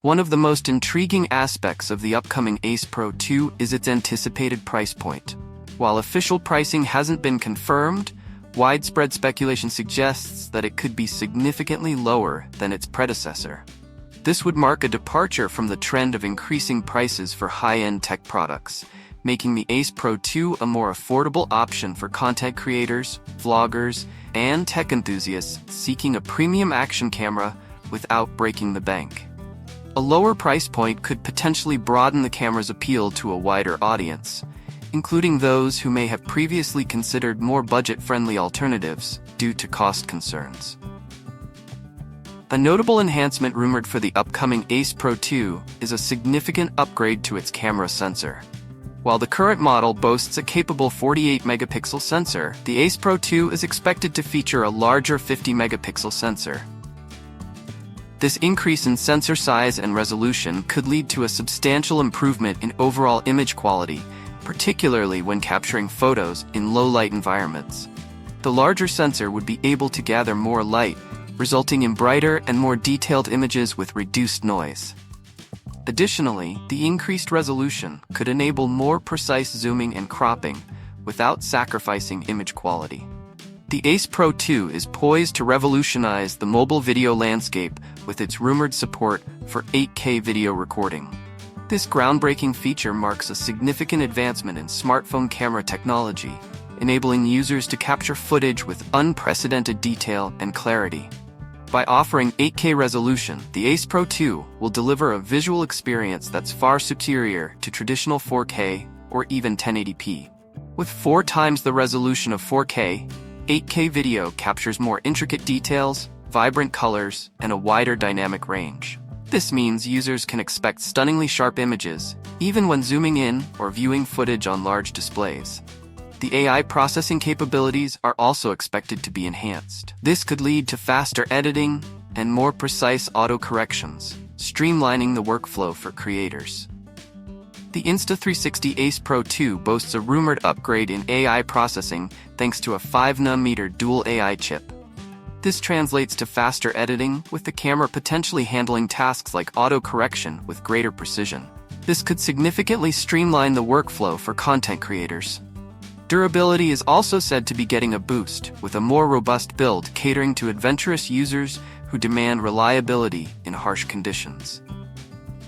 One of the most intriguing aspects of the upcoming Ace Pro 2 is its anticipated price point. While official pricing hasn't been confirmed, widespread speculation suggests that it could be significantly lower than its predecessor. This would mark a departure from the trend of increasing prices for high-end tech products, making the Ace Pro 2 a more affordable option for content creators, vloggers, and tech enthusiasts seeking a premium action camera without breaking the bank. A lower price point could potentially broaden the camera's appeal to a wider audience, including those who may have previously considered more budget-friendly alternatives due to cost concerns. A notable enhancement rumored for the upcoming Ace Pro 2 is a significant upgrade to its camera sensor. While the current model boasts a capable 48-megapixel sensor, the Ace Pro 2 is expected to feature a larger 50-megapixel sensor. This increase in sensor size and resolution could lead to a substantial improvement in overall image quality, particularly when capturing photos in low-light environments. The larger sensor would be able to gather more light, resulting in brighter and more detailed images with reduced noise. Additionally, the increased resolution could enable more precise zooming and cropping without sacrificing image quality. The Ace Pro 2 is poised to revolutionize the mobile video landscape with its rumored support for 8K video recording. This groundbreaking feature marks a significant advancement in smartphone camera technology, enabling users to capture footage with unprecedented detail and clarity. By offering 8K resolution, the Ace Pro 2 will deliver a visual experience that's far superior to traditional 4K or even 1080p. With 4 times the resolution of 4K, 8K video captures more intricate details, vibrant colors, and a wider dynamic range. This means users can expect stunningly sharp images, even when zooming in or viewing footage on large displays. The AI processing capabilities are also expected to be enhanced. This could lead to faster editing and more precise auto-corrections, streamlining the workflow for creators. The Insta360 Ace Pro 2 boasts a rumored upgrade in AI processing thanks to a 5nm dual AI chip. This translates to faster editing, with the camera potentially handling tasks like auto-correction with greater precision. This could significantly streamline the workflow for content creators. Durability is also said to be getting a boost, with a more robust build catering to adventurous users who demand reliability in harsh conditions.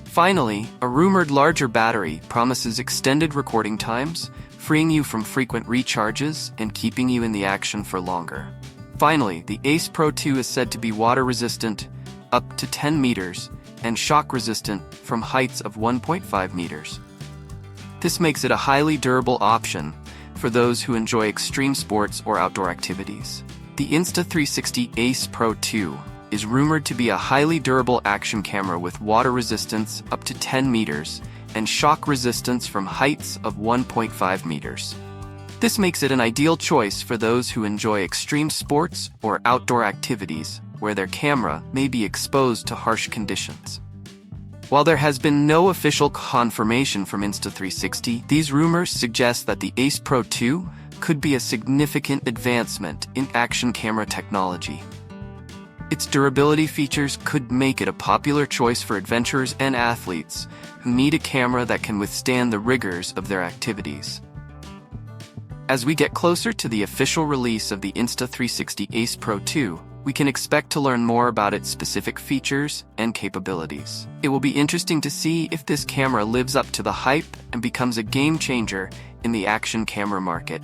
Finally, a rumored larger battery promises extended recording times, freeing you from frequent recharges and keeping you in the action for longer. Finally, the Ace Pro 2 is said to be water-resistant up to 10 meters and shock-resistant from heights of 1.5 meters. This makes it a highly durable option for those who enjoy extreme sports or outdoor activities. The Insta360 Ace Pro 2 is rumored to be a highly durable action camera with water resistance up to 10 meters and shock resistance from heights of 1.5 meters. This makes it an ideal choice for those who enjoy extreme sports or outdoor activities where their camera may be exposed to harsh conditions. While there has been no official confirmation from Insta360, these rumors suggest that the Ace Pro 2 could be a significant advancement in action camera technology. Its durability features could make it a popular choice for adventurers and athletes who need a camera that can withstand the rigors of their activities. As we get closer to the official release of the Insta360 Ace Pro 2, we can expect to learn more about its specific features and capabilities. It will be interesting to see if this camera lives up to the hype and becomes a game changer in the action camera market.